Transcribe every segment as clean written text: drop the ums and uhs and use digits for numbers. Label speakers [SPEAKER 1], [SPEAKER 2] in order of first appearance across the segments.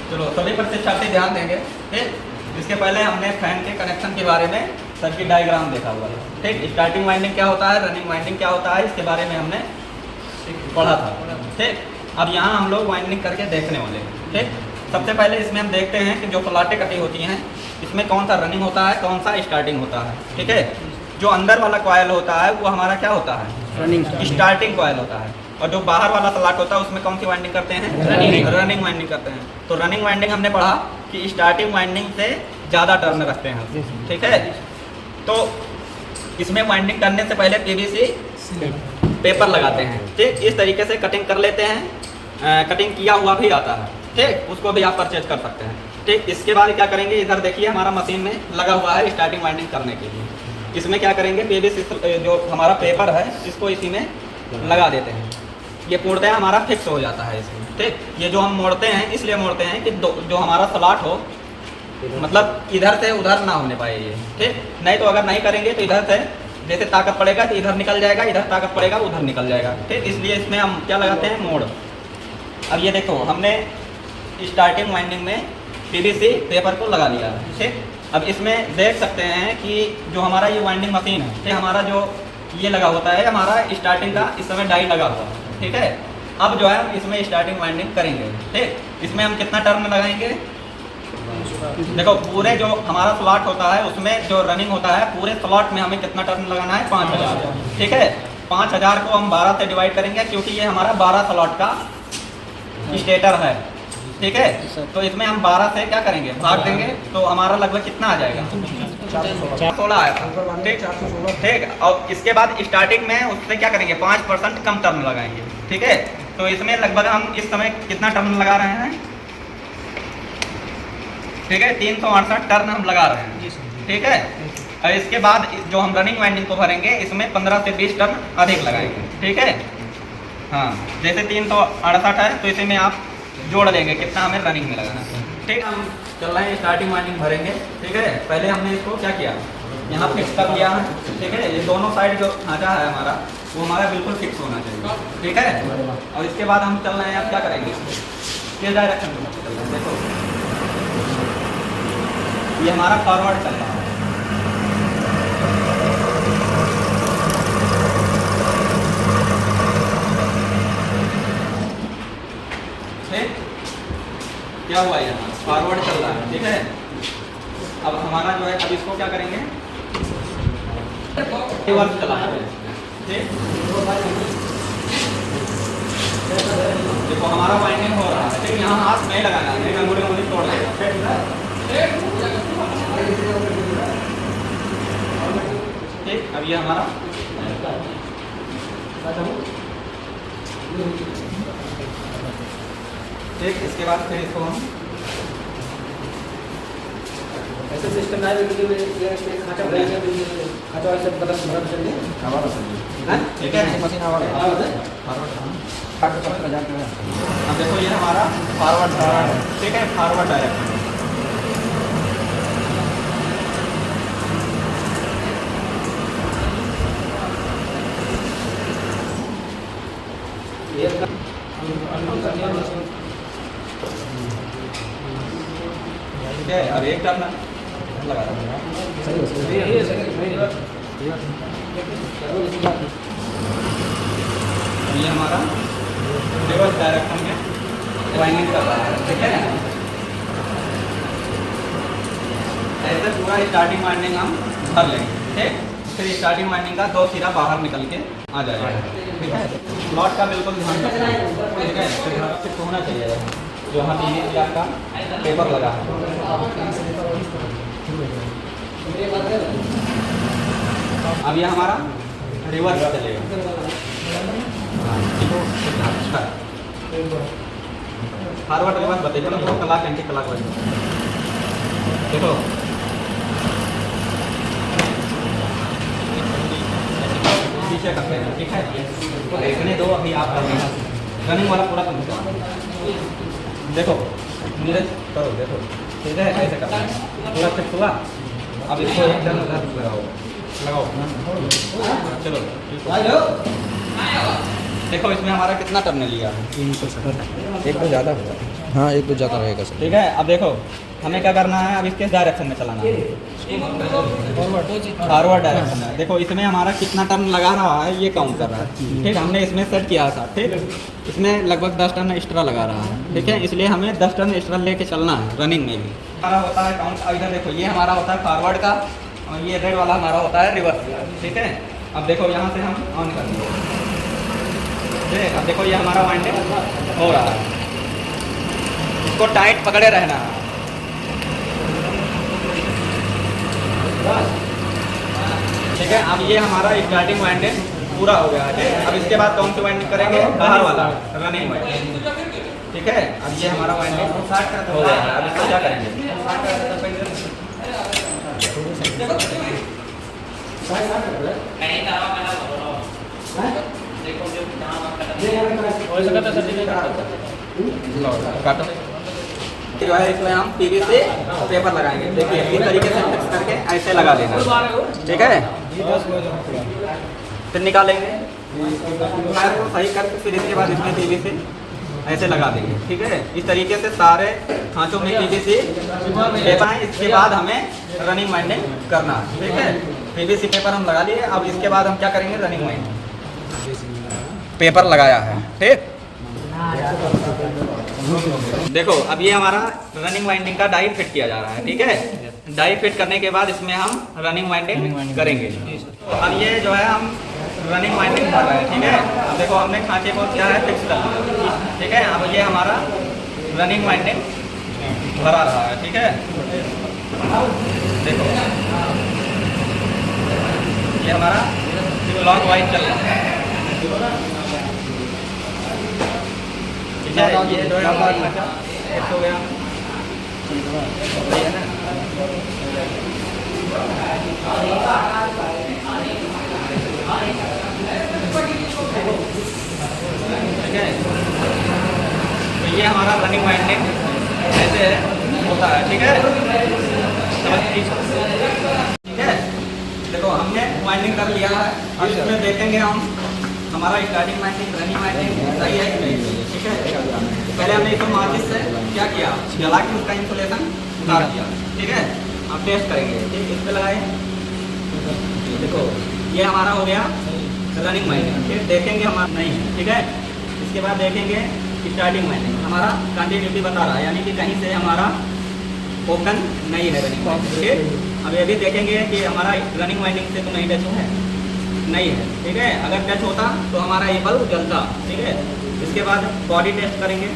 [SPEAKER 1] चलो सभी प्रतिष्ठार्थी ध्यान देंगे। ठीक, इसके पहले हमने फैन के कनेक्शन के बारे में सर्किट डायग्राम देखा हुआ है। ठीक, स्टार्टिंग वाइंडिंग क्या होता है, रनिंग वाइंडिंग क्या होता है, इसके बारे में हमने पढ़ा था। ठीक, अब यहाँ हम लोग वाइंडिंग करके देखने वाले हैं। ठीक, सबसे पहले इसमें हम देखते हैं कि जो प्लाटें कटी होती हैं इसमें कौन सा रनिंग होता है, कौन सा स्टार्टिंग होता है। ठीक है, जो अंदर वाला कॉयल होता है वो हमारा क्या होता है,
[SPEAKER 2] रनिंग
[SPEAKER 1] स्टार्टिंग कॉयल होता है। और जो बाहर वाला स्लॉट होता है उसमें कौन सी वाइंडिंग करते हैं, रनिंग वाइंडिंग करते हैं। तो रनिंग वाइंडिंग हमने पढ़ा कि स्टार्टिंग वाइंडिंग से ज़्यादा टर्न रखते हैं। ठीक है, तो इसमें वाइंडिंग करने से पहले पीवीसी पेपर लगाते हैं। ठीक, इस तरीके से कटिंग कर लेते हैं। कटिंग किया हुआ भी आता है। ठीक, उसको भी आप परचेज कर सकते हैं। ठीक, इसके बाद क्या करेंगे, इधर देखिए हमारा मशीन में लगा हुआ है स्टार्टिंग वाइंडिंग करने के लिए। इसमें क्या करेंगे, पीवीसी जो हमारा पेपर है इसको इसी में लगा देते हैं। ये पूर्णतः हमारा फिक्स हो जाता है इसमें। ठीक, ये जो हम मोड़ते हैं इसलिए मोड़ते हैं कि जो हमारा स्लॉट हो मतलब इधर से उधर ना होने पाए ये। ठीक, नहीं तो अगर नहीं करेंगे तो इधर से जैसे ताकत पड़ेगा तो इधर निकल जाएगा, इधर ताकत पड़ेगा उधर निकल जाएगा। ठीक, इसलिए इसमें हम क्या लगाते हैं, मोड़। अब ये देखो हमने स्टार्टिंग वाइंडिंग में पीवीसी पेपर को लगा लिया है। ठीक, अब इसमें देख सकते हैं कि जो हमारा ये वाइंडिंग मशीन है, ठीक, हमारा जो ये लगा होता है हमारा स्टार्टिंग का इस समय डाई लगा हुआ है। ठीक है, अब जो है हम इसमें स्टार्टिंग वाइंडिंग करेंगे। ठीक, इसमें हम कितना टर्न लगाएंगे, देखो पूरे जो हमारा स्लॉट होता है उसमें जो रनिंग होता है पूरे स्लॉट में हमें कितना टर्न लगाना है, 5000। ठीक है, 5000 को हम 12 से डिवाइड करेंगे क्योंकि ये हमारा 12 स्लॉट का स्टेटर है। ठीक है, तो इसमें हम 12 से क्या करेंगे, भाग देंगे तो हमारा लगभग कितना आ जाएगा, 416 आएगा। ठीक, और इसके बाद स्टार्टिंग में उससे क्या करेंगे, 5% कम टर्न लगाएंगे। ठीक है, तो इसमें लगभग हम इस समय कितना टर्न लगा रहे हैं, ठीक है, 368 टर्न हम लगा रहे हैं। ठीक है, और इसके बाद जो हम रनिंग वाइंडिंग को भरेंगे इसमें 15 से 20 टर्न अधिक लगाएंगे। ठीक है, हाँ, जैसे 368 है तो इसे में आप जोड़ लेंगे कितना हमें रनिंग में लगाना है। ठीक, हम चल रहे हैं स्टार्टिंग वाइंडिंग भरेंगे। ठीक है, पहले हमने इसको क्या किया, यहाँ फिक्स कर लिया है। ठीक है, ये दोनों साइड जो ढांचा है हमारा वो हमारा बिल्कुल फिक्स होना चाहिए। ठीक है, और इसके बाद हम चल रहे हैं, आप क्या करेंगे, किस डायरेक्शन में चल रहे हैं, देखो ये हमारा फॉरवर्ड चल रहा है। ठीक, क्या हुआ, ये हमारा फॉरवर्ड चल रहा है। ठीक है, अब हमारा जो है अब इसको क्या करेंगे, रिवर्स चला है। ठीक, देखो हमारा वाइंडिंग हो रहा है। ठीक, यहाँ हाथ नहीं लगाना है, अंगुली तोड़ देगा। ठीक, अब ये हमारा ठीक, इसके बाद फिर इसको हम
[SPEAKER 2] ऐसे सिस्टम है कि खाचा बनाएंगे, खाचा ऐसे बदल चलिए हवा
[SPEAKER 1] है। ठीक है,
[SPEAKER 2] मशीन हवा
[SPEAKER 1] अब देखो ये हमारा फॉरवर्ड है। ठीक है, फॉरवर्ड डायरेक्शन। ठीक है, अब एक टर्न लगा ये हमारा रिवर्स डायरेक्शन में वाइंडिंग कर रहा है। ठीक है, ऐसे पूरा स्टार्टिंग वाइंडिंग हम भर लेंगे। ठीक, फिर स्टार्टिंग वाइंडिंग का 2 सिरा बाहर निकल के आ जाएगा। ठीक है, स्लॉट का बिल्कुल ध्यान रखना। ठीक है, फिर होना चाहिए जो हम पीवीसी का पेपर लगा है। अब ये हमारा रिवर्स चलेगा। फॉरवर्ड रिवर्स बताइए ना, 2 कलाक एंटी कलाक बजे देखो। पीछे करते हैं। ठीक है, तो देखने दो, अभी आप रनिंग वाला पूरा कंप्लीट देखो, नीरज करो, देखो। ठीक है, ऐसे करना है, पूरा फिक्स हुआ। अब इसको एकदम लगाओ। चलो देखो इसमें हमारा कितना टर्न लिया है,
[SPEAKER 3] एक तो ज़्यादा होगा। हाँ, एक तो ज़्यादा रहेगा सर।
[SPEAKER 1] ठीक है। अब देखो हमें क्या करना है, अब इसके डायरेक्शन में चलाना है, फॉरवर्ड डायरेक्शन में। देखो इसमें हमारा कितना टर्न लगा रहा है ये काउंट कर रहा है, ठीक। हमने इसमें सेट किया था, ठीक। इसमें लगभग 10 टर्न एक्स्ट्रा लगा रहा है, ठीक है। इसलिए हमें 10 टर्न एक्स्ट्रा लेके चलना है रनिंग में भी। हमारा होता है काउंट, अब इधर देखो ये हमारा होता है फॉरवर्ड का और ये रेड वाला हमारा होता है रिवर्स का, ठीक है। अब देखो यहाँ से हम ऑन करेंगे, ठीक। अब देखो ये हमारा वाइंडिंग हो रहा है, इसको टाइट पकड़े रहना है, ठीक है। अब ये हमारा स्टार्टिंग वाइंडिंग पूरा हो गया है। अब इसके बाद कौन सी वाइंडिंग करेंगे, बाहर वाला रनिंग वाइंडिंग, ठीक है। अब ये हमारा वाइंडिंग हो गया है। अब इसको क्या करेंगे, काटो। जो है इसमें हम पीवीसी पेपर लगाएंगे, देखिए इस तरीके से फिक्स करके ऐसे लगा देना, ठीक है। फिर निकालेंगे वायर को सही करके, फिर इसके बाद इसमें पीवीसी ऐसे लगा देंगे, ठीक है। इस तरीके से सारे खांचों में पीवीसी पेपर है। इसके बाद हमें रनिंग वाइंडिंग करना है, ठीक है। पीवीसी पेपर हम लगा लिए। अब इसके बाद हम क्या करेंगे, रनिंग वाइंडिंग पेपर लगाया है, ठीक। देखो अब ये हमारा रनिंग वाइंडिंग का डाई फिट किया जा रहा है, ठीक है। डाई फिट करने के बाद इसमें हम रनिंग वाइंडिंग करेंगे। अब ये जो है हम रनिंग वाइंडिंग कर रहे हैं, ठीक है। अब देखो हमने खांचे को क्या है फिक्स कर लिया, ठीक है। अब ये हमारा रनिंग वाइंडिंग भरा रहा है, ठीक है। देखो ये हमारा क्लॉक वाइज चल रहा है, ठीक है। ये जो है हमारा खांचा फिक्स हो गया, सही है ना। ठीक है। तो ये हमारा रनिंग वाइंडिंग ऐसे होता है, ठीक है। ठीक है। देखो हमने वाइंडिंग कर लिया है। अब इसमें देखेंगे हम हमारा स्टार्टिंग वाइंडिंग रनिंग वाइंडिंग सही है कि नहीं, ठीक है। पहले हमने इसको माचिस से क्या किया, जला के उसका इंसुलेशन उतार दिया, ठीक है। अब टेस्ट करेंगे, ठीक। इस पर लगाए, देखो ये हमारा हो गया रनिंग वाइंडिंग, फिर देखेंगे हमारा नहीं है, ठीक है। इसके बाद देखेंगे स्टार्टिंग वाइंडिंग हमारा कंटिन्यूटी बता रहा है, यानी कि कहीं से हमारा ओपन नहीं है रनिंग वाइंडिंग, ठीक। अब ये भी देखेंगे कि हमारा रनिंग वाइंडिंग से तो नहीं टच है, नहीं है, ठीक है। अगर टच होता तो हमारा ये बल्ब जलता, ठीक है। इसके बाद बॉडी टेस्ट करेंगे,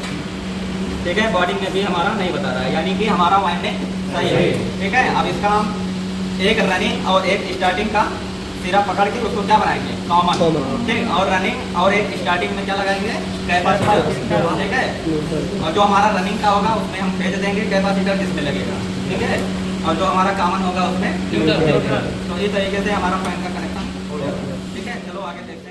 [SPEAKER 1] ठीक है। बॉडी में भी हमारा नहीं बता रहा है, यानी कि हमारा वाइंडिंग सही है, ठीक है। अब इसका हम एक रनिंग और एक स्टार्टिंग का सिरा पकड़ के उसको क्या बनाएंगे, कॉमन, ठीक। और रनिंग और एक स्टार्टिंग में क्या लगाएंगे, कैपेसिटर, ठीक है। और जो हमारा रनिंग का होगा उसमें हम भेज देंगे कैपेसिटर किसमें लगेगा, ठीक है। और जो हमारा कॉमन होगा उसमें न्यूट्रल। तो इस तरीके से हमारा फैन का कनेक्शन हो जाएगा, ठीक है। चलो आगे देखते हैं।